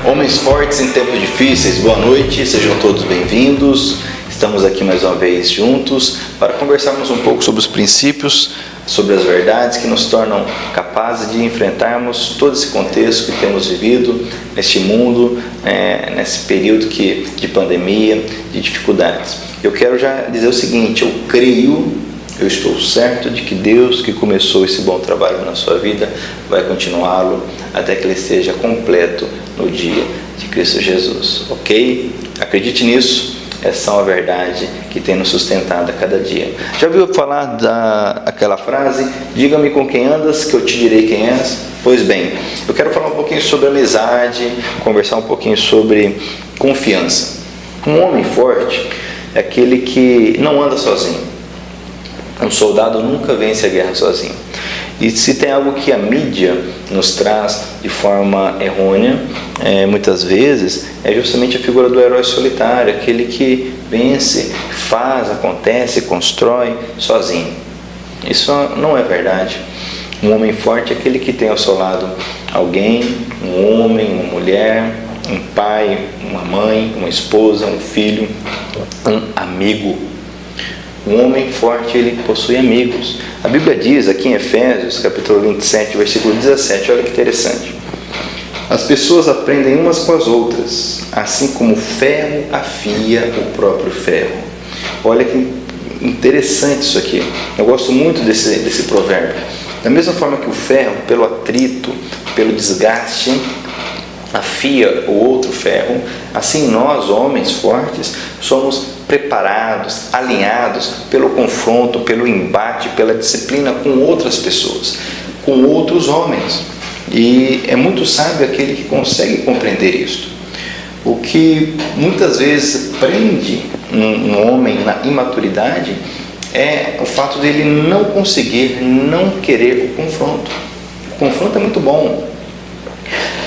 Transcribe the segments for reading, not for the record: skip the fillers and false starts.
Homens fortes em tempos difíceis, boa noite, sejam todos bem-vindos. Estamos aqui mais uma vez juntos para conversarmos um pouco sobre os princípios, sobre as verdades que nos tornam capazes de enfrentarmos todo esse contexto que temos vivido neste mundo, nesse período de pandemia, de dificuldades. Eu quero já dizer o seguinte: eu estou certo de que Deus, que começou esse bom trabalho na sua vida, vai continuá-lo até que ele esteja completo no dia de Cristo Jesus, ok? Acredite nisso, essa é uma verdade que tem nos sustentado a cada dia. Já ouviu falar daquela frase: diga-me com quem andas, que eu te direi quem és? Pois bem, eu quero falar um pouquinho sobre amizade, conversar um pouquinho sobre confiança. Um homem forte é aquele que não anda sozinho. Um soldado nunca vence a guerra sozinho. E se tem algo que a mídia nos traz de forma errônea, muitas vezes, é justamente a figura do herói solitário, aquele que vence, faz, acontece, constrói sozinho. Isso não é verdade. Um homem forte é aquele que tem ao seu lado alguém, um homem, uma mulher, um pai, uma mãe, uma esposa, um filho, um amigo. Um homem forte, ele possui amigos. A Bíblia diz aqui em Efésios, capítulo 27, versículo 17, olha que interessante: as pessoas aprendem umas com as outras, assim como o ferro afia o próprio ferro. Olha que interessante isso aqui. Eu gosto muito desse provérbio. Da mesma forma que o ferro, pelo atrito, pelo desgaste, afia o outro ferro, assim nós, homens fortes, somos preparados, alinhados pelo confronto, pelo embate, pela disciplina com outras pessoas, com outros homens. E é muito sábio aquele que consegue compreender isto. O que muitas vezes prende um homem na imaturidade é o fato dele não conseguir, não querer o confronto. O confronto é muito bom.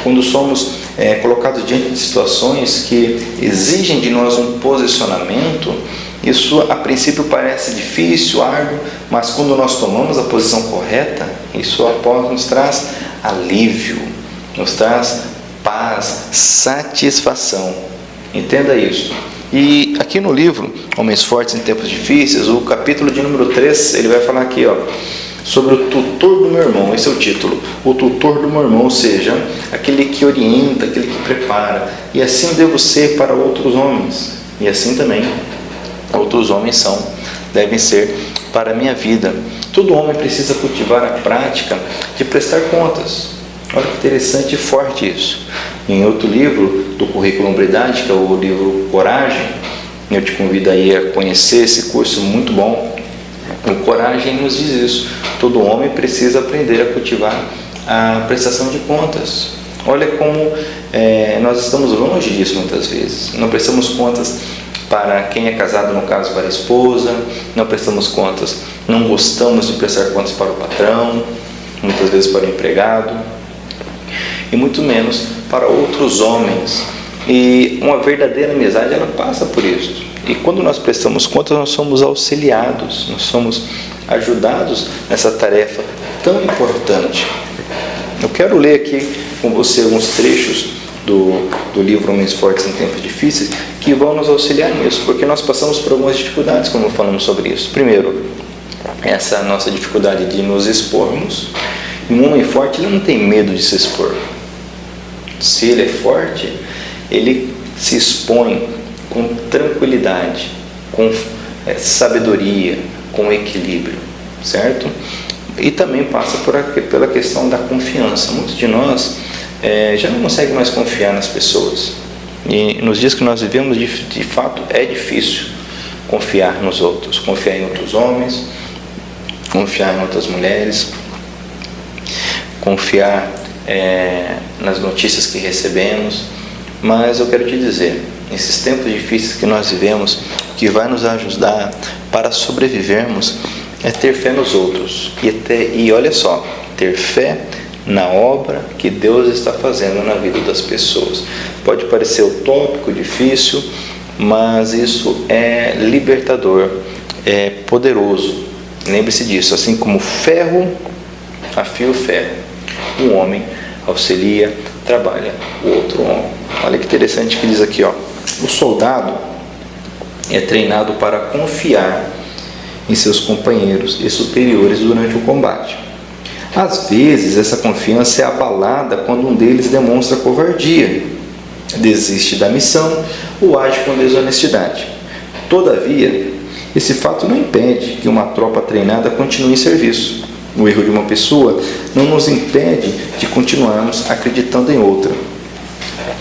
Quando somos colocados diante de situações que exigem de nós um posicionamento, isso a princípio parece difícil, árduo, mas quando nós tomamos a posição correta, isso após nos traz alívio, nos traz paz, satisfação. Entenda isso. E aqui no livro Homens Fortes em Tempos Difíceis, o capítulo de número 3, ele vai falar aqui, sobre o tutor do meu irmão. Esse é o título: o tutor do meu irmão, ou seja, aquele que orienta, aquele que prepara. E assim eu devo ser para outros homens, e assim também outros homens devem ser para a minha vida. Todo homem precisa cultivar a prática de prestar contas. Olha que interessante e forte isso. Em outro livro do Currículo Hombridade, que é o livro Coragem, eu te convido aí a conhecer esse curso muito bom. O Coragem nos diz isso: todo homem precisa aprender a cultivar a prestação de contas. Olha como nós estamos longe disso muitas vezes. Não prestamos contas para quem é casado, no caso para a esposa, não prestamos contas, não gostamos de prestar contas para o patrão, muitas vezes para o empregado, e muito menos para outros homens. E uma verdadeira amizade, ela passa por isso. E quando nós prestamos contas, nós somos auxiliados, nós somos ajudados nessa tarefa tão importante. Eu quero ler aqui com você alguns trechos do livro Homens Fortes em Tempos Difíceis, que vão nos auxiliar nisso, porque nós passamos por algumas dificuldades quando falamos sobre isso. Primeiro, essa nossa dificuldade de nos expormos. E um homem forte, ele não tem medo de se expor. Se ele é forte, ele se expõe com tranquilidade, com sabedoria, com equilíbrio, certo? E também passa pela questão da confiança. Muitos de nós já não conseguem mais confiar nas pessoas. E nos dias que nós vivemos, de fato, é difícil confiar nos outros, confiar em outros homens, confiar em outras mulheres, confiar nas notícias que recebemos. Mas eu quero te dizer, nesses tempos difíceis que nós vivemos, o que vai nos ajudar para sobrevivermos é ter fé nos outros. E olha só, ter fé na obra que Deus está fazendo na vida das pessoas. Pode parecer utópico, difícil, mas isso é libertador. é poderoso. Lembre-se disso, assim como ferro afia o ferro, um homem auxilia, trabalha o outro homem. Olha que interessante que diz aqui, ó. O soldado é treinado para confiar em seus companheiros e superiores durante o combate. Às vezes, essa confiança é abalada quando um deles demonstra covardia, desiste da missão ou age com desonestidade. Todavia, esse fato não impede que uma tropa treinada continue em serviço. O erro de uma pessoa não nos impede de continuarmos acreditando em outra.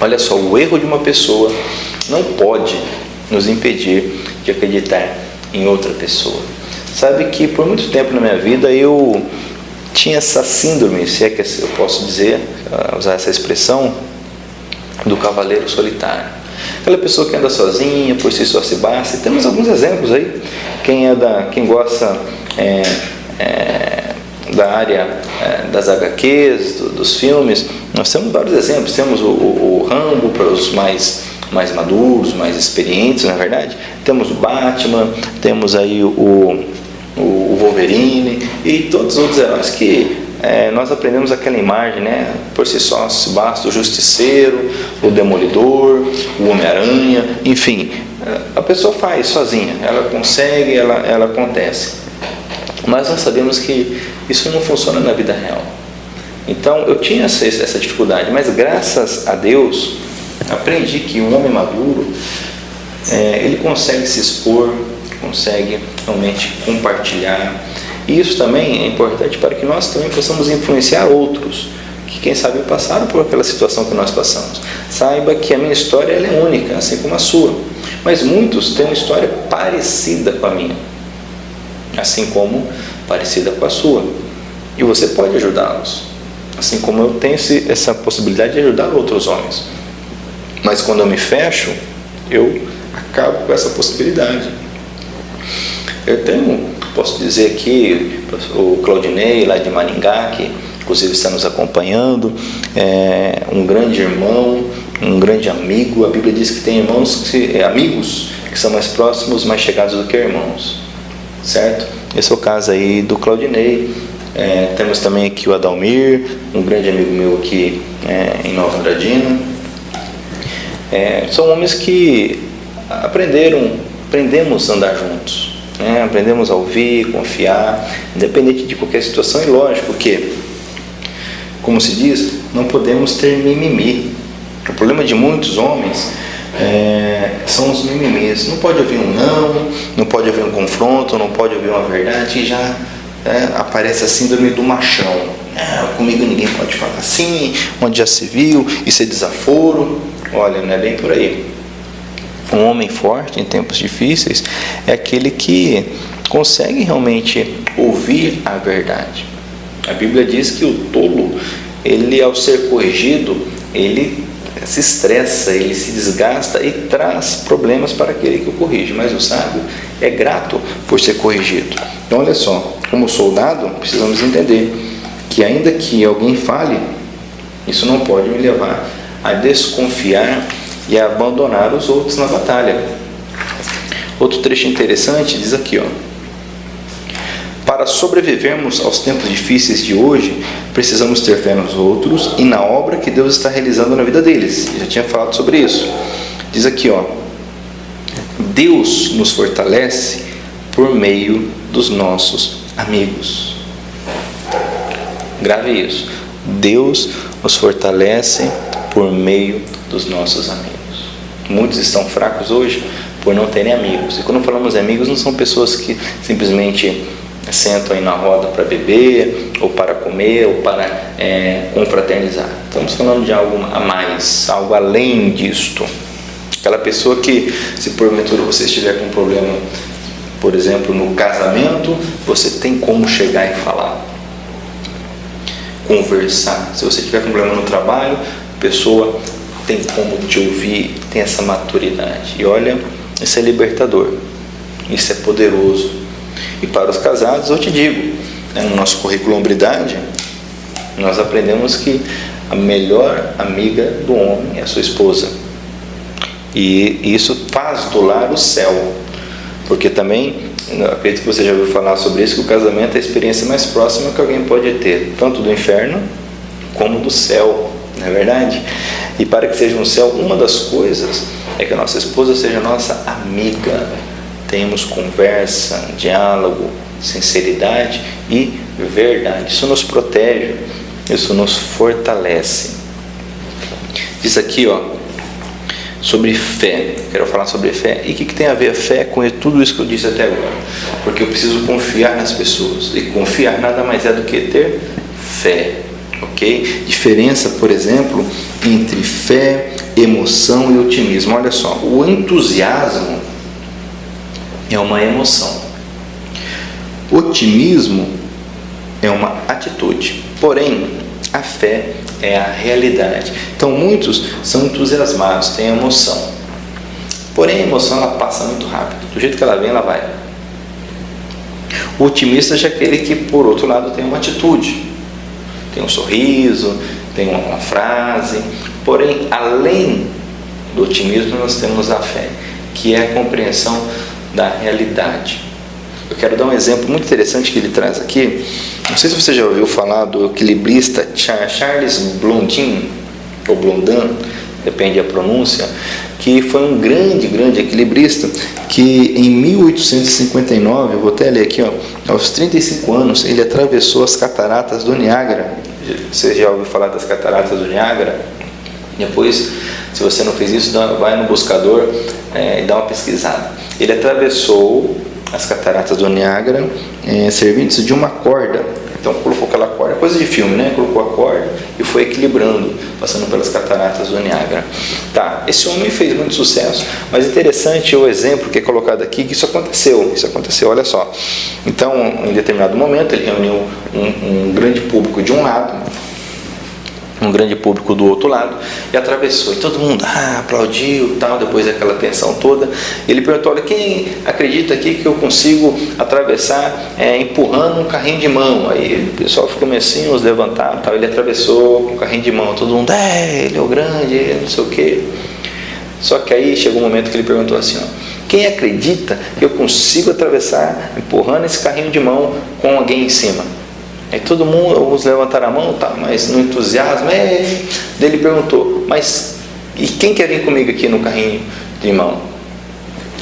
Olha só, o erro de uma pessoa não pode nos impedir de acreditar em outra pessoa. Sabe que por muito tempo na minha vida eu tinha essa síndrome, se é que eu posso dizer, usar essa expressão, do cavaleiro solitário. Aquela pessoa que anda sozinha, por si só se basta. E temos alguns exemplos aí. Quem gosta da área das HQs, dos filmes, nós temos vários exemplos. Temos o Rambo para os mais maduros, mais experientes, na verdade. Temos o Batman, temos aí o Wolverine e todos os outros heróis que nós aprendemos aquela imagem, né? Por si só se basta o Justiceiro, o Demolidor, o Homem-Aranha, enfim, a pessoa faz sozinha, ela consegue, ela acontece. Mas nós sabemos que isso não funciona na vida real. Então eu tinha essa dificuldade, mas graças a Deus aprendi que um homem maduro ele consegue se expor, consegue realmente compartilhar. E isso também é importante para que nós também possamos influenciar outros que quem sabe passaram por aquela situação que nós passamos. Saiba que a minha história ela é única, assim como a sua, mas muitos têm uma história parecida com a minha, assim como parecida com a sua, e você pode ajudá-los, assim como eu tenho essa possibilidade de ajudar outros homens. Mas quando eu me fecho, eu acabo com essa possibilidade. Posso dizer aqui, o Claudinei, lá de Maringá, que inclusive está nos acompanhando, um grande irmão, um grande amigo. A Bíblia diz que tem amigos que são mais próximos, mais chegados do que irmãos, certo? Esse é o caso aí do Claudinei. Temos também aqui o Adalmir, um grande amigo meu aqui em Nova Andradina. São homens que aprendemos a andar juntos. Aprendemos a ouvir, confiar, independente de qualquer situação. E lógico que, como se diz, não podemos ter mimimi. O problema de muitos homens são os mimimis. Não pode ouvir um não pode ouvir um confronto, não pode ouvir uma verdade, e já aparece a síndrome do machão. Comigo ninguém pode falar assim, onde já se viu, isso é desaforo. Olha, não é bem por aí. Um homem forte em tempos difíceis é aquele que consegue realmente ouvir a verdade. A Bíblia diz que o tolo, ele ao ser corrigido, ele se estressa, ele se desgasta e traz problemas para aquele que o corrige. Mas o sábio é grato por ser corrigido. Então olha só, como soldado, precisamos entender que ainda que alguém fale, isso não pode me levar a desconfiar e a abandonar os outros na batalha. Outro trecho interessante diz aqui, ó: para sobrevivermos aos tempos difíceis de hoje, precisamos ter fé nos outros e na obra que Deus está realizando na vida deles. Eu já tinha falado sobre isso. Diz aqui, ó: Deus nos fortalece por meio dos nossos amigos. Grave isso. Deus nos fortalece por meio dos nossos amigos. Muitos estão fracos hoje por não terem amigos. E quando falamos amigos, não são pessoas que simplesmente sentam aí na roda para beber, ou para comer, ou para confraternizar. Estamos falando de algo a mais, algo além disto. Aquela pessoa que, se porventura você estiver com um problema, por exemplo, no casamento, você tem como chegar e falar, conversar. Se você tiver problema no trabalho, a pessoa tem como te ouvir, tem essa maturidade. E olha, isso é libertador, isso é poderoso. E para os casados, eu te digo, no nosso currículo Hombridade, nós aprendemos que a melhor amiga do homem é a sua esposa. E isso faz do lar o céu, porque também Eu acredito que você já ouviu falar sobre isso, que o casamento é a experiência mais próxima que alguém pode ter, tanto do inferno como do céu, não é verdade? E para que seja um céu, uma das coisas é que a nossa esposa seja nossa amiga, tenhamos conversa, diálogo, sinceridade e verdade. Isso nos protege, isso nos fortalece. Diz aqui, sobre fé. Quero falar sobre fé. E o que tem a ver a fé com tudo isso que eu disse até agora? Porque eu preciso confiar nas pessoas. E confiar nada mais é do que ter fé. Ok? Diferença, por exemplo, entre fé, emoção e otimismo. Olha só, o entusiasmo é uma emoção. Otimismo é uma atitude. Porém, a fé é a realidade. Então muitos são entusiasmados, têm emoção. Porém a emoção ela passa muito rápido. Do jeito que ela vem, ela vai. O otimista é aquele que, por outro lado, tem uma atitude. Tem um sorriso, tem uma frase. Porém, além do otimismo, nós temos a fé, que é a compreensão da realidade. Eu quero dar um exemplo muito interessante que ele traz aqui. Não sei se você já ouviu falar do equilibrista Charles Blondin, ou Blondin, depende da pronúncia, que foi um grande equilibrista, que em 1859, eu vou até ler aqui, aos 35 anos, ele atravessou as cataratas do Niágara. Você já ouviu falar das cataratas do Niágara? Depois, se você não fez isso, vai no buscador e dá uma pesquisada. Ele atravessou as cataratas do Niágara, servindo-se de uma corda. Então colocou aquela corda, coisa de filme, né? Colocou a corda e foi equilibrando, passando pelas cataratas do Niágara. Tá, esse homem fez muito sucesso, mas interessante o exemplo que é colocado aqui, que isso aconteceu, olha só. Então, em determinado momento, ele reuniu um grande público de um lado, um grande público do outro lado, e atravessou, e todo mundo aplaudiu, tal, depois daquela tensão toda. Ele perguntou: olha, quem acredita aqui que eu consigo atravessar empurrando um carrinho de mão? Aí o pessoal ficou meio assim, uns levantaram, tal. Ele atravessou com o carrinho de mão, todo mundo, ele é o grande, não sei o que. Só que aí chegou um momento que ele perguntou assim, quem acredita que eu consigo atravessar empurrando esse carrinho de mão com alguém em cima? Aí todo mundo, alguns levantaram a mão, mas no entusiasmo, daí ele perguntou, mas e quem quer vir comigo aqui no carrinho de mão?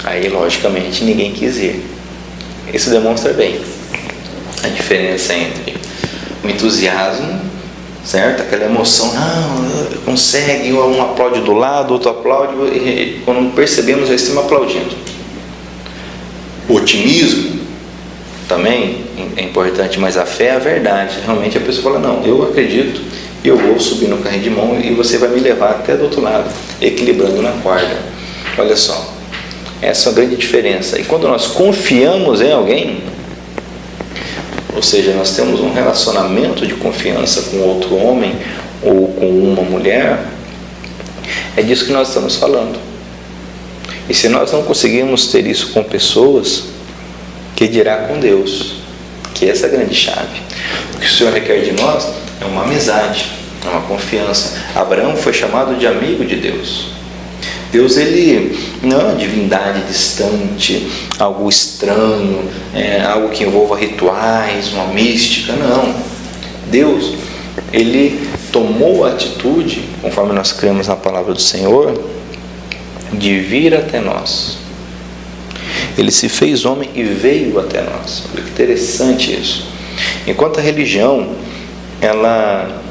Aí, logicamente, ninguém quis ir. Isso demonstra bem a diferença entre o entusiasmo, certo? Aquela emoção, consegue, um aplaude do lado, outro aplaude, e quando percebemos, já estamos aplaudindo. O otimismo também é importante, mas a fé é a verdade. Realmente a pessoa fala, não, eu acredito, eu vou subir no carrinho de mão e você vai me levar até do outro lado, equilibrando na corda. Olha só, essa é uma grande diferença. E quando nós confiamos em alguém, ou seja, nós temos um relacionamento de confiança com outro homem ou com uma mulher, é disso que nós estamos falando. E se nós não conseguirmos ter isso com pessoas, que dirá com Deus? Que essa é a grande chave. O que o Senhor requer de nós é uma amizade, é uma confiança. Abraão foi chamado de amigo de Deus. Deus, ele não é uma divindade distante, algo estranho, algo que envolva rituais, uma mística, não. Deus, ele tomou a atitude, conforme nós cremos na palavra do Senhor, de vir até nós. Ele se fez homem e veio até nós. Olha que interessante isso. Enquanto a religião, ela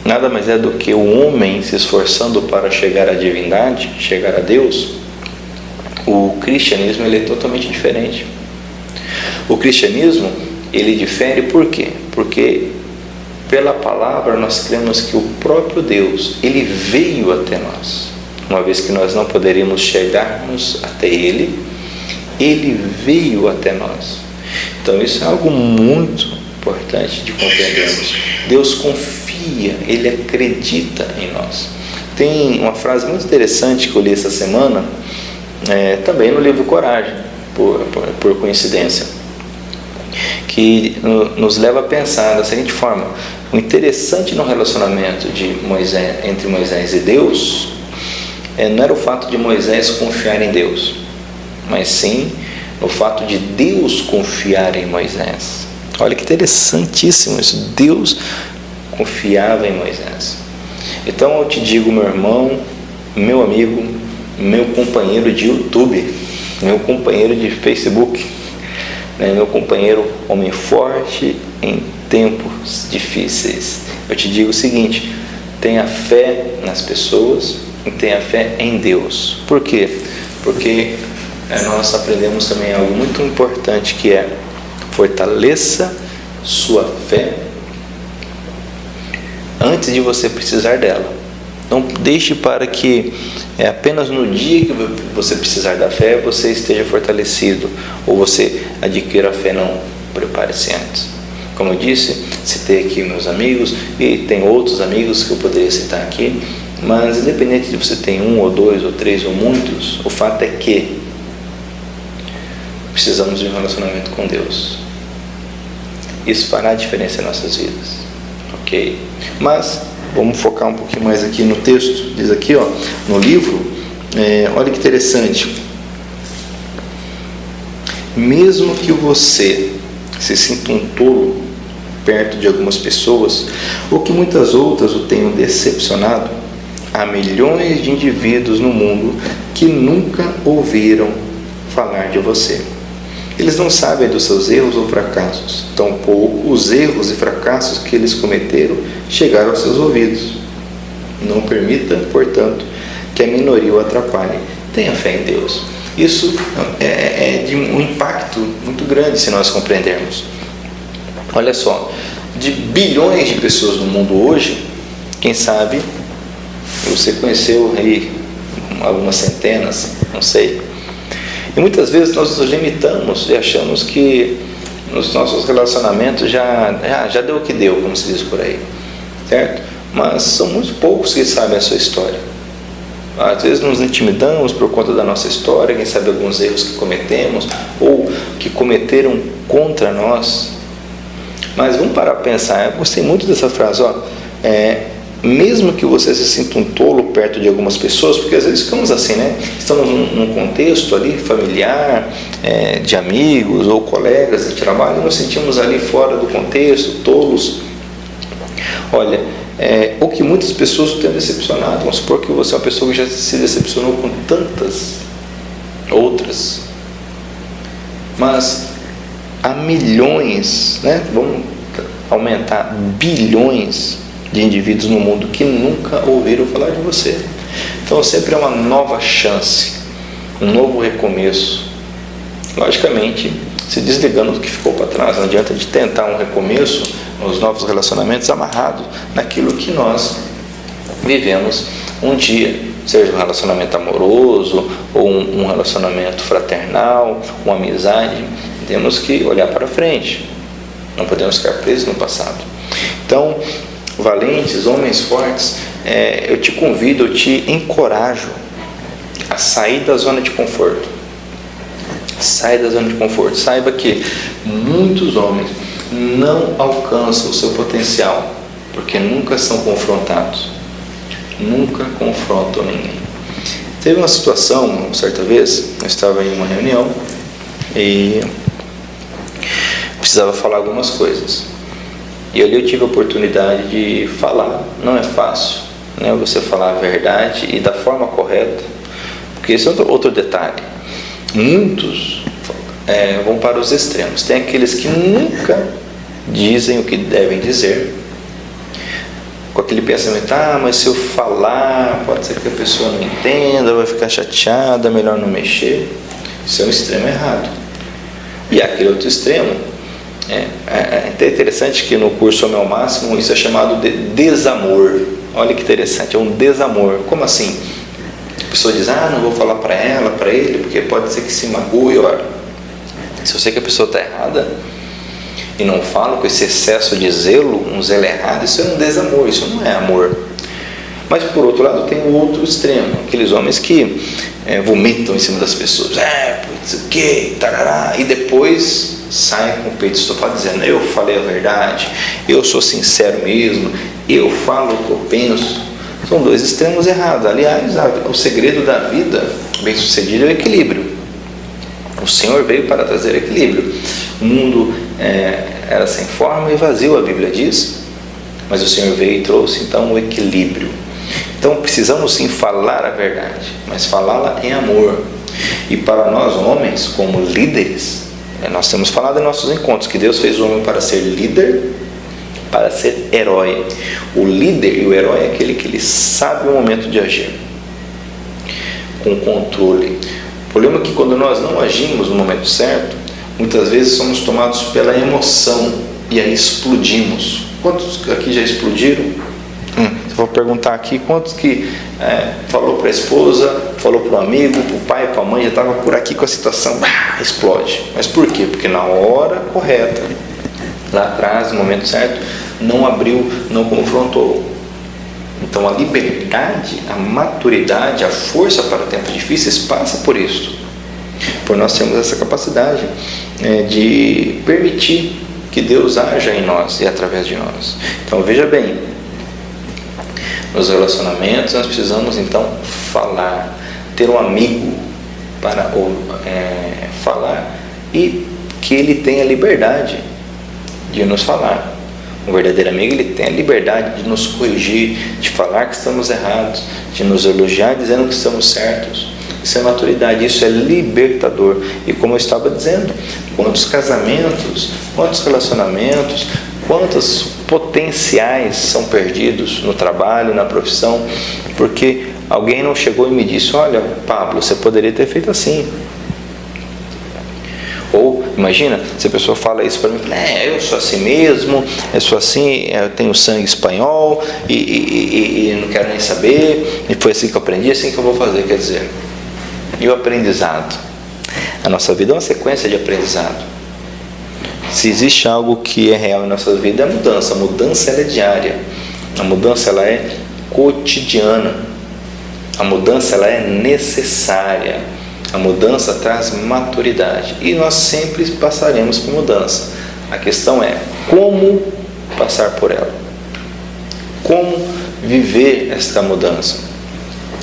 nada mais é do que o homem se esforçando para chegar à divindade, chegar a Deus, o cristianismo ele é totalmente diferente. O cristianismo, ele difere por quê? Porque pela palavra nós cremos que o próprio Deus, ele veio até nós. Uma vez que nós não poderíamos chegarmos até ele, ele veio até nós. Então isso é algo muito importante de compreendermos. Deus confia, ele acredita em nós. Tem uma frase muito interessante que eu li essa semana, também no livro Coragem, por coincidência, que nos leva a pensar da seguinte forma: o interessante no relacionamento de Moisés, entre Moisés e Deus, não era o fato de Moisés confiar em Deus, mas sim no fato de Deus confiar em Moisés. Olha que interessantíssimo isso, Deus confiava em Moisés. Então eu te digo, meu irmão, meu amigo, meu companheiro de YouTube, meu companheiro de Facebook, meu companheiro homem forte em tempos difíceis, eu te digo o seguinte: tenha fé nas pessoas e tenha fé em Deus. Por quê? Porque nós aprendemos também algo muito importante, que é: fortaleça sua fé antes de você precisar dela. Não deixe para que apenas no dia que você precisar da fé você esteja fortalecido, ou você adquira a fé. Não, prepare-se antes. Como eu disse, citei aqui meus amigos, e tem outros amigos que eu poderia citar aqui, mas independente de você ter um, ou dois, ou três, ou muitos, o fato é que precisamos de um relacionamento com Deus. Isso fará a diferença em nossas vidas, ok? Mas vamos focar um pouquinho mais aqui no texto. Diz aqui, no livro, olha que interessante: mesmo que você se sinta um tolo perto de algumas pessoas, ou que muitas outras o tenham decepcionado, há milhões de indivíduos no mundo que nunca ouviram falar de você. Eles não sabem dos seus erros ou fracassos, tampouco os erros e fracassos que eles cometeram chegaram aos seus ouvidos. Não permita, portanto, que a minoria o atrapalhe. Tenha fé em Deus. Isso é de um impacto muito grande se nós compreendermos. Olha só, de bilhões de pessoas no mundo hoje, quem sabe você conheceu aí algumas centenas, não sei. E muitas vezes nós nos limitamos e achamos que nos nossos relacionamentos já deu o que deu, como se diz por aí, certo? Mas são muito poucos que sabem a sua história. Às vezes nos intimidamos por conta da nossa história, quem sabe alguns erros que cometemos ou que cometeram contra nós. Mas vamos parar para pensar. Eu gostei muito dessa frase, mesmo que você se sinta um tolo perto de algumas pessoas, porque às vezes ficamos assim, estamos num contexto ali familiar, de amigos ou colegas de trabalho, e nos sentimos ali fora do contexto, tolos. Olha, ou que muitas pessoas o tenham decepcionado. Vamos supor que você é uma pessoa que já se decepcionou com tantas outras, mas há milhões, vamos aumentar, bilhões de indivíduos no mundo que nunca ouviram falar de você. Então sempre é uma nova chance, um novo recomeço, logicamente se desligando do que ficou para trás. Não adianta de tentar um recomeço nos novos relacionamentos amarrado naquilo que nós vivemos um dia, seja um relacionamento amoroso ou um relacionamento fraternal, uma amizade. Temos que olhar para frente, não podemos ficar presos no passado. Então, valentes, homens fortes, eu te convido, eu te encorajo a sair da zona de conforto. Sai da zona de conforto. Saiba que muitos homens não alcançam o seu potencial porque nunca são confrontados, nunca confrontam ninguém. Teve uma situação, certa vez, eu estava em uma reunião e precisava falar algumas coisas. E ali eu tive a oportunidade de falar. Não é fácil, você falar a verdade e da forma correta, porque esse é outro detalhe. Muitos vão para os extremos. Tem aqueles que nunca dizem o que devem dizer, com aquele pensamento: mas se eu falar, pode ser que a pessoa não entenda, vai ficar chateada, melhor não mexer. Isso é um extremo errado. E aquele outro extremo, é interessante que no curso Homem ao Máximo isso é chamado de desamor. Olha que interessante, é um desamor. Como assim? A pessoa diz: não vou falar para ela, para ele, porque pode ser que se magoe. Olha, se eu sei que a pessoa está errada e não fala com esse excesso de zelo, um zelo errado, isso é um desamor, isso não é amor. Mas por outro lado tem o outro extremo, aqueles homens que vomitam em cima das pessoas, putz, o que, tarará, e depois saem com o peito estufado dizendo: eu falei a verdade, eu sou sincero mesmo, eu falo o que eu penso. São dois extremos errados. Aliás, o segredo da vida bem sucedida é o equilíbrio. O O Senhor veio para trazer equilíbrio. O mundo era sem forma e vazio, a Bíblia diz, mas o Senhor veio e trouxe então o equilíbrio. Então precisamos sim falar a verdade, mas falá-la em amor. E para nós homens, como líderes, nós temos falado em nossos encontros que Deus fez o homem para ser líder, para ser herói. O líder e o herói é aquele que ele sabe o momento de agir, com controle. O problema é que quando nós não agimos no momento certo, muitas vezes somos tomados pela emoção e aí explodimos. Quantos aqui já explodiram? Vou perguntar aqui, quantos que falou para a esposa, falou para o amigo, para o pai, para a mãe, já estava por aqui com a situação, explode. Mas por quê? Porque na hora correta, lá atrás, no momento certo, não abriu, não confrontou. Então a liberdade, a maturidade, a força para tempos difíceis passa por isso. Por nós termos essa capacidade de permitir que Deus haja em nós e através de nós. Então veja bem, nos relacionamentos nós precisamos então falar, ter um amigo para falar e que ele tenha liberdade de nos falar. Um verdadeiro amigo, ele tem a liberdade de nos corrigir, de falar que estamos errados, de nos elogiar dizendo que estamos certos. Isso é maturidade, isso é libertador. E como eu estava dizendo, quantos casamentos, quantos relacionamentos, quantos potenciais são perdidos no trabalho, na profissão, porque alguém não chegou e me disse: olha, Pablo, você poderia ter feito assim. Ou, imagina, se a pessoa fala isso para mim, eu sou assim mesmo, eu sou assim, eu tenho sangue espanhol e não quero nem saber, e foi assim que eu aprendi, assim que eu vou fazer. Quer dizer, e o aprendizado? A nossa vida é uma sequência de aprendizado. Se existe algo que é real em nossa vida, é a mudança. A mudança ela é diária, a mudança ela é cotidiana, a mudança ela é necessária. A mudança traz maturidade e nós sempre passaremos por mudança. A questão é como passar por ela, como viver esta mudança,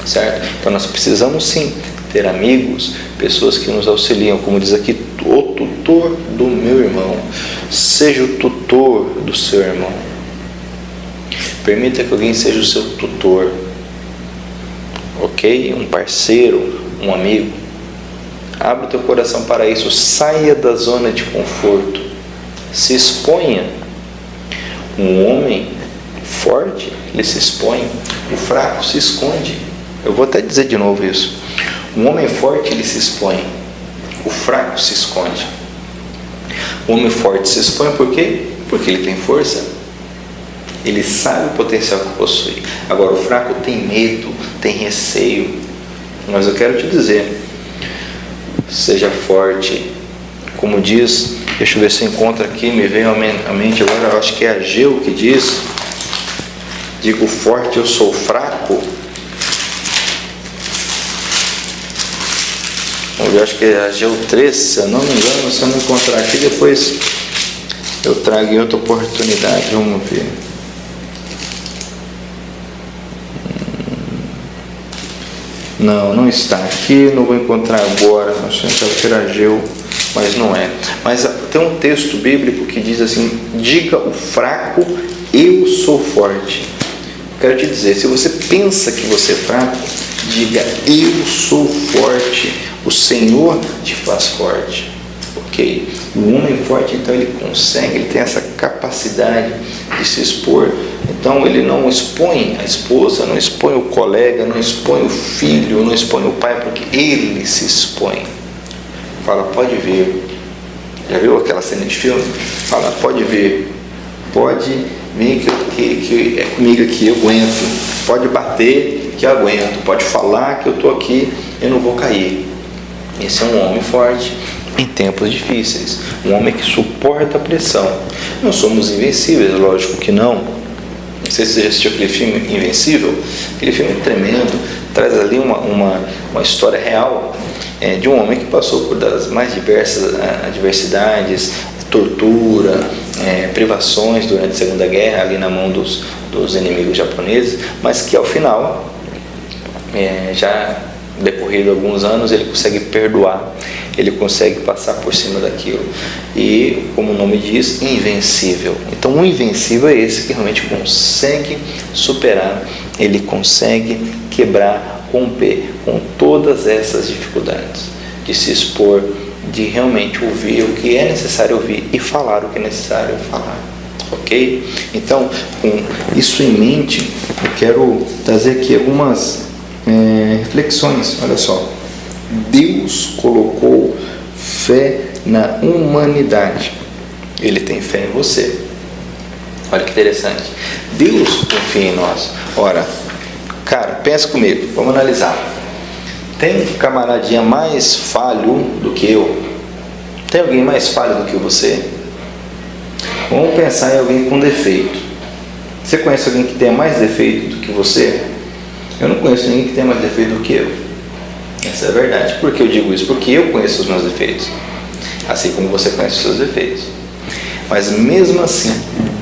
certo? Então nós precisamos sim ter amigos, pessoas que nos auxiliam, como diz aqui, o tutor do meu irmão. Seja o tutor do seu irmão. Permita que alguém seja o seu tutor, ok? Um parceiro, um amigo. Abre o teu coração para isso. Saia da zona de conforto. Se exponha. Um homem forte, ele se expõe. O fraco se esconde. Eu vou até dizer de novo isso. Um homem forte, ele se expõe. O fraco se esconde. O homem forte se expõe por quê? Porque ele tem força. Ele sabe o potencial que possui. Agora o fraco tem medo, tem receio. Mas eu quero te dizer, seja forte. Como diz, deixa eu ver se eu encontro aqui, me veio à mente agora, eu acho que é Ageu que diz: digo forte, eu sou fraco. Eu acho que é Ageu 3, se eu não me engano. Se eu não encontrar aqui, depois eu trago em outra oportunidade. Vamos ver. Não está aqui, não vou encontrar agora. Achei que era Ageu, mas não é. Mas tem um texto bíblico que diz assim: diga o fraco, eu sou forte. Quero te dizer, se você pensa que você é fraco, diga: eu sou forte. O Senhor te faz forte. Ok? O homem forte, então, ele consegue, ele tem essa capacidade de se expor. Então ele não expõe a esposa, não expõe o colega, não expõe o filho, não expõe o pai, porque ele se expõe. Fala: pode vir. Já viu aquela cena de filme? Fala: pode vir. Pode vir que é comigo aqui, eu aguento. Pode bater que eu aguento. Pode falar que eu estou aqui, eu não vou cair. Esse é um homem forte em tempos difíceis. Um homem que suporta a pressão. Não somos invencíveis, lógico que não. Não sei se você já assistiu aquele filme Invencível. Aquele filme é tremendo. Traz ali uma história real de um homem que passou por das mais diversas adversidades, tortura, privações durante a Segunda Guerra, ali na mão dos inimigos japoneses, mas que ao final, já decorrido alguns anos, ele consegue perdoar. ele consegue passar por cima daquilo. E, como o nome diz, invencível. Então, um invencível é esse que realmente consegue superar, ele consegue quebrar, romper com todas essas dificuldades, de se expor, de realmente ouvir o que é necessário ouvir e falar o que é necessário falar. Ok? Então, com isso em mente, eu quero trazer aqui algumas reflexões. Olha só, Deus colocou fé na humanidade. Ele tem fé em você. Olha que interessante. Deus confia em nós. Ora, cara, pensa comigo, vamos analisar. Tem um camaradinha mais falho do que eu? Tem alguém mais falho do que você? Vamos pensar em alguém com defeito. Você conhece alguém que tenha mais defeito do que você? Eu não conheço ninguém que tenha mais defeito do que eu. Essa é a verdade. Por que eu digo isso? Porque eu conheço os meus defeitos, assim como você conhece os seus defeitos. Mas mesmo assim,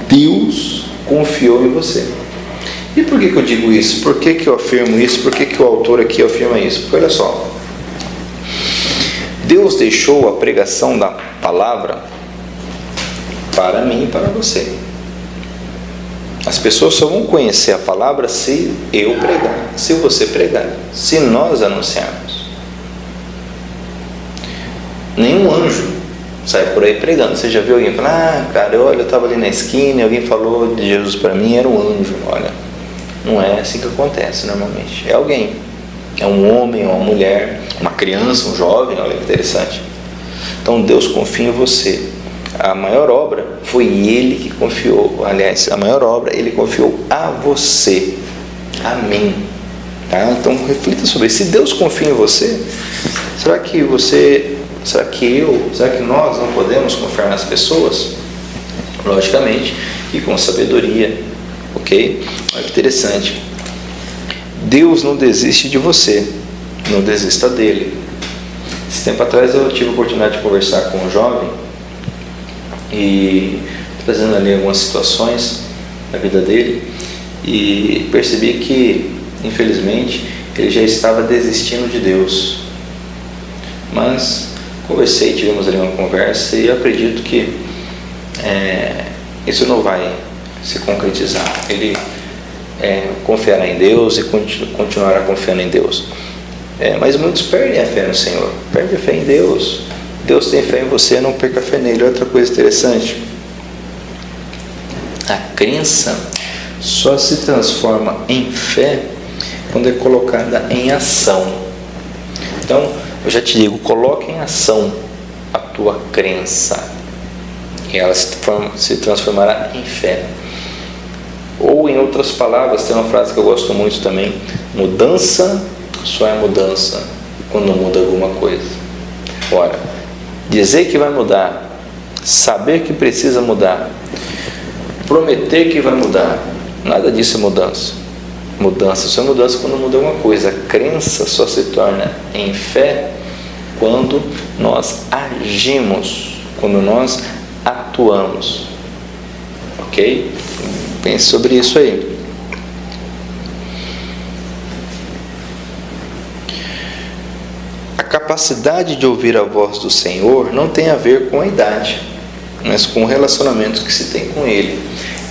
Deus confiou em você. E por que eu digo isso? Por que eu afirmo isso? Por que o autor aqui afirma isso? Porque olha só, Deus deixou a pregação da palavra para mim e para você. As pessoas só vão conhecer a palavra se eu pregar, se você pregar, se nós anunciarmos. Nenhum anjo sai por aí pregando. Você já viu alguém falar: cara, olha, eu estava ali na esquina e alguém falou de Jesus para mim, era um anjo. Olha, não é assim que acontece normalmente. É alguém, é um homem, uma mulher, uma criança, um jovem. Olha que interessante. Então Deus confia em você. A maior obra foi Ele que confiou. Aliás, a maior obra Ele confiou a você, a mim. Tá? Então reflita sobre isso. Se Deus confia em você, será que nós não podemos confiar nas pessoas? Logicamente, e com sabedoria. Ok? Olha que interessante. Deus não desiste de você, não desista dele. Esse tempo atrás eu tive a oportunidade de conversar com um jovem e trazendo ali algumas situações da vida dele, e percebi que, infelizmente, ele já estava desistindo de Deus. Mas conversei, tivemos ali uma conversa, e eu acredito que isso não vai se concretizar. Ele confiará em Deus e continuará confiando em Deus. Mas muitos perdem a fé no Senhor, perdem a fé em Deus. Deus tem fé em você, não perca a fé nele. Outra coisa interessante, a crença só se transforma em fé quando é colocada em ação. Então, eu já te digo, coloque em ação a tua crença e ela se transformará em fé. Ou, em outras palavras, tem uma frase que eu gosto muito também: mudança só é mudança quando muda alguma coisa. Ora, dizer que vai mudar, saber que precisa mudar, prometer que vai mudar, nada disso é mudança. Mudança só é mudança quando muda alguma coisa. A crença só se torna em fé quando nós agimos, quando nós atuamos. Ok? Pense sobre isso aí. A capacidade de ouvir a voz do Senhor não tem a ver com a idade, mas com o relacionamento que se tem com Ele.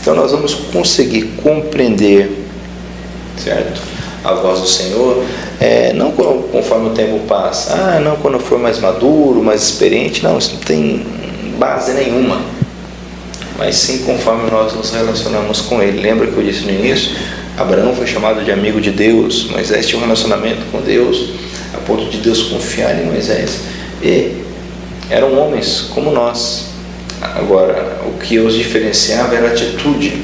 Então nós vamos conseguir compreender, certo, a voz do Senhor, não conforme o tempo passa. Não, quando eu for mais maduro, mais experiente. Não, isso não tem base nenhuma. Mas sim conforme nós nos relacionamos com Ele. Lembra que eu disse no início? Abraão foi chamado de amigo de Deus. Moisés tinha um relacionamento com Deus, a ponto de Deus confiar em Moisés. E eram homens como nós. Agora, o que os diferenciava era a atitude,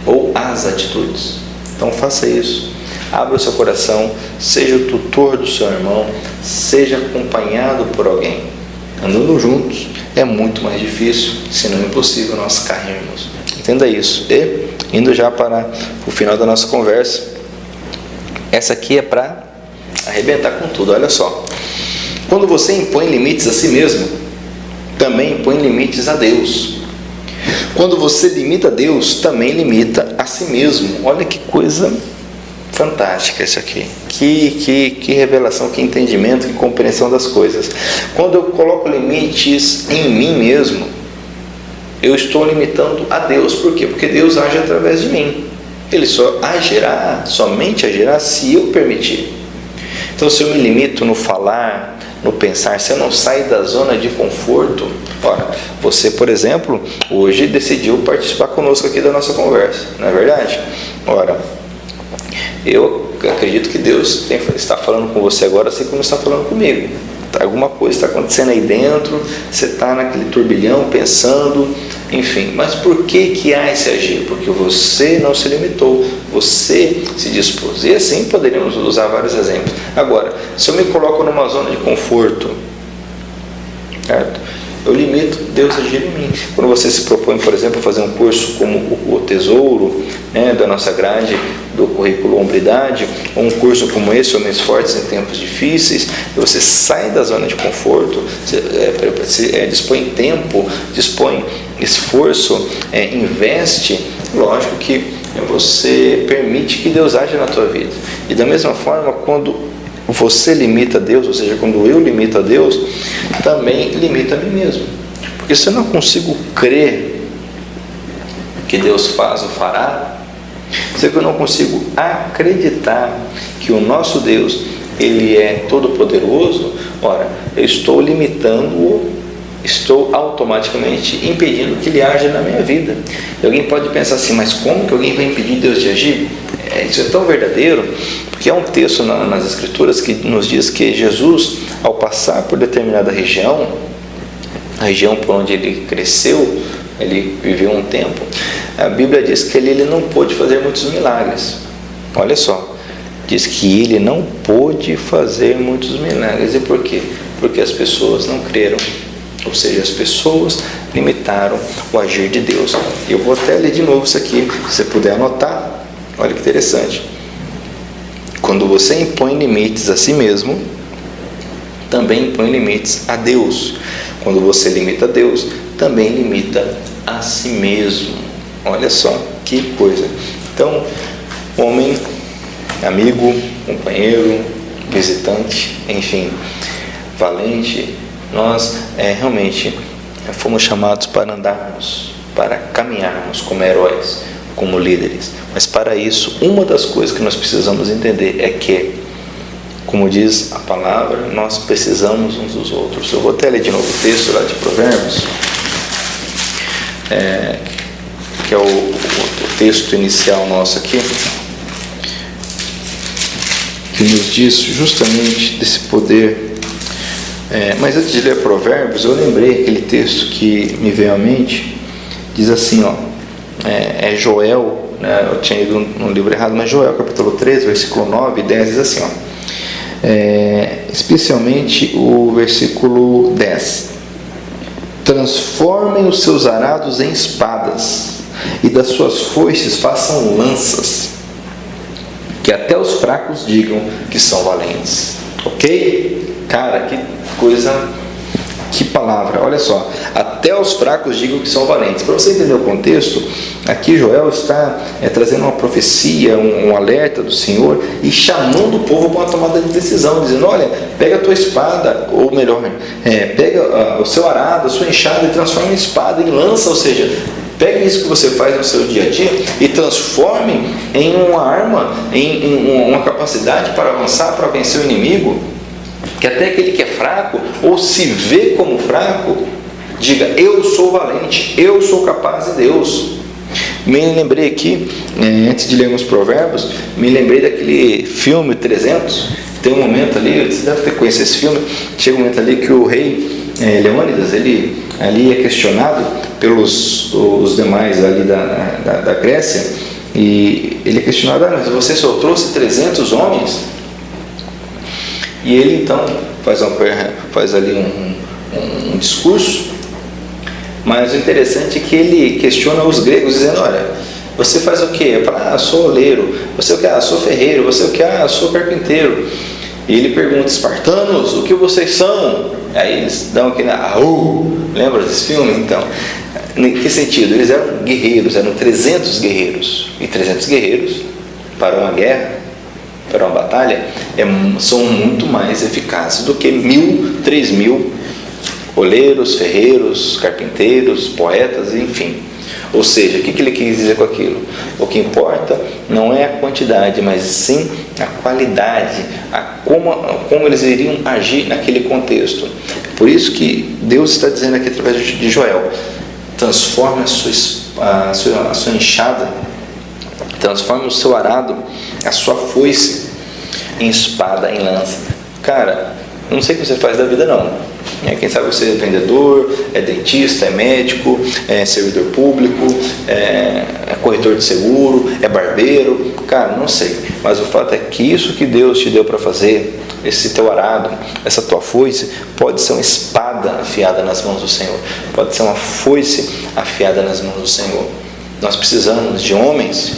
ou as atitudes. Então faça isso. Abra o seu coração, seja o tutor do seu irmão, seja acompanhado por alguém. Andando juntos é muito mais difícil, se não impossível, nós cairmos. Entenda isso. E, indo já para o final da nossa conversa, essa aqui é para arrebentar com tudo. Olha só, quando você impõe limites a si mesmo, também impõe limites a Deus. Quando você limita a Deus, também limita a si mesmo. Olha que coisa fantástica isso aqui. Que revelação, que entendimento, que compreensão das coisas. Quando eu coloco limites em mim mesmo, eu estou limitando a Deus. Por quê? Porque Deus age através de mim. Ele só agirá, somente agirá se eu permitir. Então, se eu me limito no falar, no pensar, se eu não sair da zona de conforto, ora, você, por exemplo, hoje decidiu participar conosco aqui da nossa conversa, não é verdade? Ora, eu acredito que Deus está falando com você agora, assim como está falando comigo. Alguma coisa está acontecendo aí dentro, você está naquele turbilhão pensando, enfim. Mas por que há esse agir? Porque você não se limitou, você se dispôs. E assim poderíamos usar vários exemplos. Agora, se eu me coloco numa zona de conforto, certo? Eu limito Deus agir em mim. Quando você se propõe, por exemplo, a fazer um curso como o Tesouro, né, da nossa grade, do currículo Hombridade, ou um curso como esse, Homens Fortes em Tempos Difíceis, você sai da zona de conforto, dispõe tempo, dispõe esforço, investe, lógico que você permite que Deus age na tua vida. E da mesma forma, quando você limita a Deus, ou seja, quando eu limito a Deus, também limita a mim mesmo. Porque se eu não consigo crer que Deus faz ou fará, se eu não consigo acreditar que o nosso Deus, Ele é todo poderoso, ora, eu estou limitando-o, estou automaticamente impedindo que Ele haja na minha vida. E alguém pode pensar assim, mas como que alguém vai impedir Deus de agir? Isso é tão verdadeiro, porque há um texto nas Escrituras que nos diz que Jesus, ao passar por determinada região, a região por onde Ele cresceu, Ele viveu um tempo, a Bíblia diz que ele não pôde fazer muitos milagres. Olha só, diz que Ele não pôde fazer muitos milagres. E por quê? Porque as pessoas não creram. Ou seja, as pessoas limitaram o agir de Deus. Eu vou até ler de novo isso aqui, se você puder anotar. Olha que interessante. Quando você impõe limites a si mesmo, também impõe limites a Deus. Quando você limita a Deus, também limita a si mesmo. Olha só que coisa. Então, homem, amigo, companheiro, visitante, enfim, valente, nós realmente fomos chamados para andarmos, para caminharmos como heróis, como líderes. Mas para isso, uma das coisas que nós precisamos entender é que, como diz a palavra, nós precisamos uns dos outros. Eu vou até ler de novo o texto lá de Provérbios, que é o texto inicial nosso aqui, que nos diz justamente desse poder. Mas antes de ler Provérbios, eu lembrei aquele texto que me veio à mente. Diz assim, Joel, né, eu tinha ido no livro errado, mas Joel capítulo 13, versículo 9 e 10 diz assim, especialmente o versículo 10: transformem os seus arados em espadas e das suas foices façam lanças, que até os fracos digam que são valentes. Ok? Cara, que coisa, que palavra, olha só, até os fracos digam que são valentes. Para você entender o contexto, aqui Joel está trazendo uma profecia, um alerta do Senhor e chamando o povo para uma tomada de decisão, dizendo, olha, pega a tua espada, ou melhor, pega o seu arado, a sua enxada e transforma em espada, em lança, ou seja, pegue isso que você faz no seu dia a dia e transforme em uma arma, em uma capacidade para avançar, para vencer o inimigo, que até aquele que é fraco, ou se vê como fraco, diga, eu sou valente, eu sou capaz de Deus. Me lembrei aqui, antes de lermos Provérbios, me lembrei daquele filme 300, tem um momento ali, você deve ter conhecido esse filme, chega um momento ali que o rei Leônidas, ele ali é questionado pelos os demais ali da Grécia, e ele é questionado, mas você só trouxe 300 homens? E ele então faz ali um discurso, mas o interessante é que ele questiona os gregos, dizendo, olha, você faz o quê? Ele fala, sou oleiro. Você o quê? Sou ferreiro. Você o quê? Sou carpinteiro. E ele pergunta, espartanos, o que vocês são? Aí eles dão aquele, lembra desse filme? Então, em que sentido? Eles eram guerreiros, eram 300 guerreiros. E 300 guerreiros para uma guerra para uma batalha são muito mais eficazes do que 1.000, 3.000 oleiros, ferreiros, carpinteiros, poetas, enfim. Ou seja, o que ele quis dizer com aquilo? O que importa não é a quantidade, mas sim a qualidade, como eles iriam agir naquele contexto. Por isso que Deus está dizendo aqui através de Joel: transforme a sua enxada, transforme o seu arado, a sua foice em espada, em lança. Cara, eu não sei o que você faz da vida não. Quem sabe você é vendedor, é dentista, é médico, é servidor público, é corretor de seguro, é barbeiro. Cara, não sei. Mas o fato é que isso que Deus te deu para fazer, esse teu arado, essa tua foice, pode ser uma espada afiada nas mãos do Senhor. Pode ser uma foice afiada nas mãos do Senhor. Nós precisamos de homens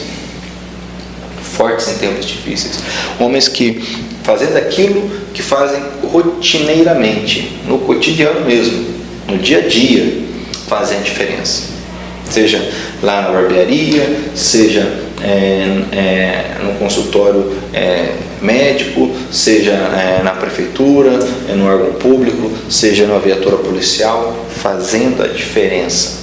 fortes em tempos difíceis. Homens que, fazendo aquilo que fazem rotineiramente, no cotidiano mesmo, no dia a dia, fazem a diferença. Seja lá na barbearia, seja no consultório médico, seja na prefeitura, no órgão público, seja na viatura policial, fazendo a diferença.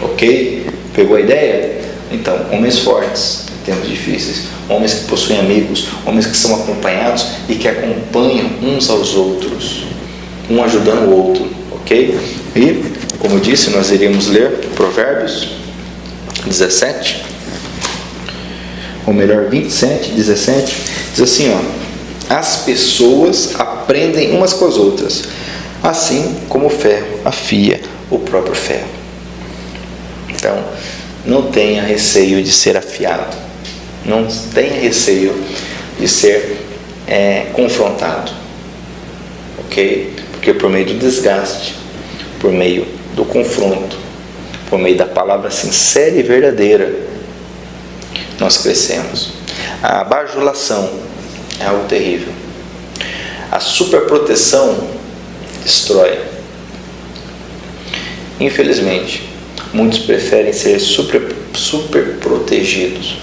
Ok? Pegou a ideia? Então, homens fortes em tempos difíceis, homens que possuem amigos, homens que são acompanhados e que acompanham uns aos outros, um ajudando o outro, ok? E, como eu disse, nós iríamos ler Provérbios 17, ou melhor, 27, 17, diz assim, ó: as pessoas aprendem umas com as outras, assim como o ferro afia o próprio ferro. Então, não tenha receio de ser afiado, não tenha receio de ser confrontado, ok? Porque por meio do desgaste, por meio do confronto, por meio da palavra sincera e verdadeira, nós crescemos. A bajulação é algo terrível. A superproteção destrói. Infelizmente, muitos preferem ser super protegidos.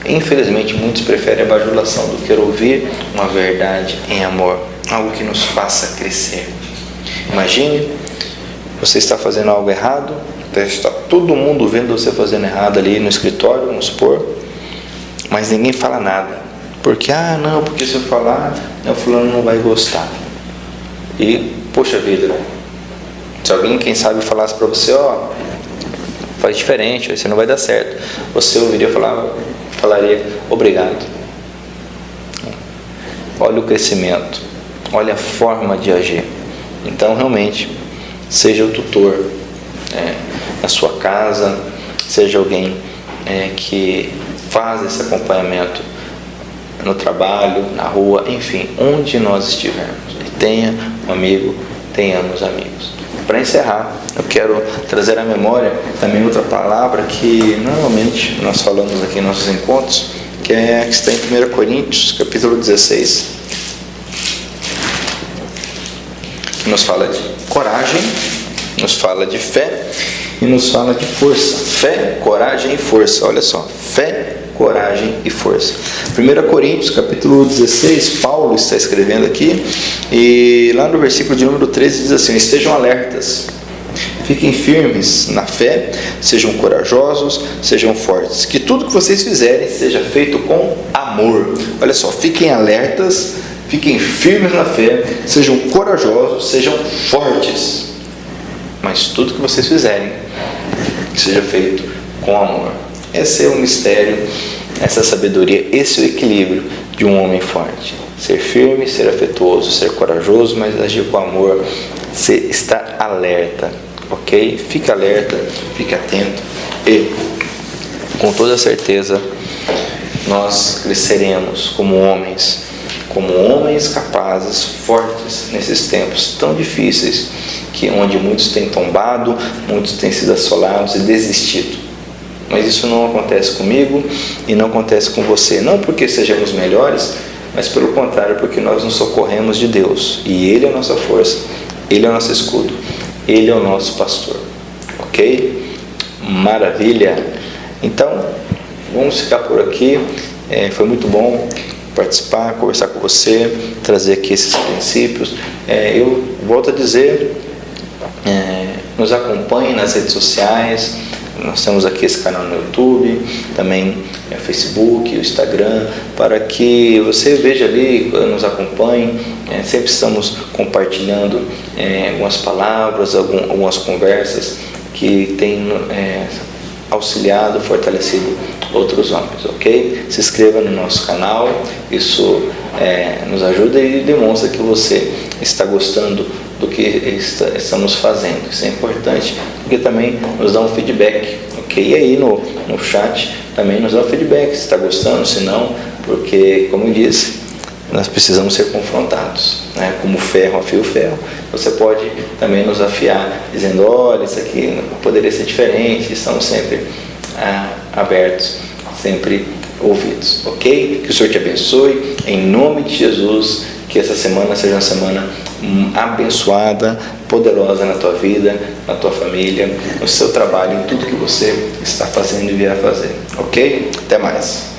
Infelizmente, muitos preferem a bajulação do que ouvir uma verdade em amor, algo que nos faça crescer. Imagine, você está fazendo algo errado, está todo mundo vendo você fazendo errado ali no escritório, vamos supor, mas ninguém fala nada. Porque, porque se eu falar, o fulano não vai gostar. E, poxa vida, se alguém, quem sabe, falasse para você, faz diferente, você não vai dar certo, você ouviria falaria obrigado. Olha o crescimento, olha a forma de agir. Então, realmente, seja o tutor na sua casa, seja alguém que faz esse acompanhamento no trabalho, na rua, enfim, onde nós estivermos. Tenha um amigo, tenhamos amigos. Para encerrar, eu quero trazer à memória também outra palavra que normalmente nós falamos aqui em nossos encontros, que está em 1 Coríntios, capítulo 16. Nos fala de coragem, nos fala de fé e nos fala de força. Fé, coragem e força. Olha só, fé, coragem e força. 1 Coríntios, capítulo 16, Paulo está escrevendo aqui, e lá no versículo de número 13 diz assim: estejam alertas, fiquem firmes na fé, sejam corajosos, sejam fortes, que tudo que vocês fizerem seja feito com amor. Olha só, fiquem alertas, fiquem firmes na fé, sejam corajosos, sejam fortes, mas tudo que vocês fizerem que seja feito com amor. Esse é o mistério, essa sabedoria, esse é o equilíbrio de um homem forte. Ser firme, ser afetuoso, ser corajoso, mas agir com amor, ser, estar alerta, ok? Fique alerta, fique atento e, com toda certeza, nós cresceremos como homens capazes, fortes nesses tempos tão difíceis, onde muitos têm tombado, muitos têm sido assolados e desistido. Mas isso não acontece comigo e não acontece com você, não porque sejamos melhores, mas pelo contrário, porque nós nos socorremos de Deus, e Ele é a nossa força, Ele é o nosso escudo, Ele é o nosso pastor, ok? Maravilha! Então, vamos ficar por aqui, foi muito bom participar, conversar com você, trazer aqui esses princípios. Eu volto a dizer, nos acompanhe nas redes sociais. Nós temos aqui esse canal no YouTube, também Facebook, o Instagram, para que você veja ali, nos acompanhe. Sempre estamos compartilhando algumas palavras, algumas conversas que têm auxiliado, fortalecido outros homens, ok? Se inscreva no nosso canal, isso nos ajuda e demonstra que você está gostando do que estamos fazendo. Isso é importante, porque também nos dá um feedback, ok? E aí no chat também nos dá um feedback, se está gostando, se não, porque, como eu disse, nós precisamos ser confrontados, né? Como ferro afia o ferro. Você pode também nos afiar, dizendo, olha, isso aqui poderia ser diferente. Estamos sempre abertos, sempre ouvidos, ok? Que o Senhor te abençoe, em nome de Jesus, que essa semana seja uma semana abençoada, poderosa na tua vida, na tua família, no seu trabalho, em tudo que você está fazendo e vier a fazer, ok? Até mais.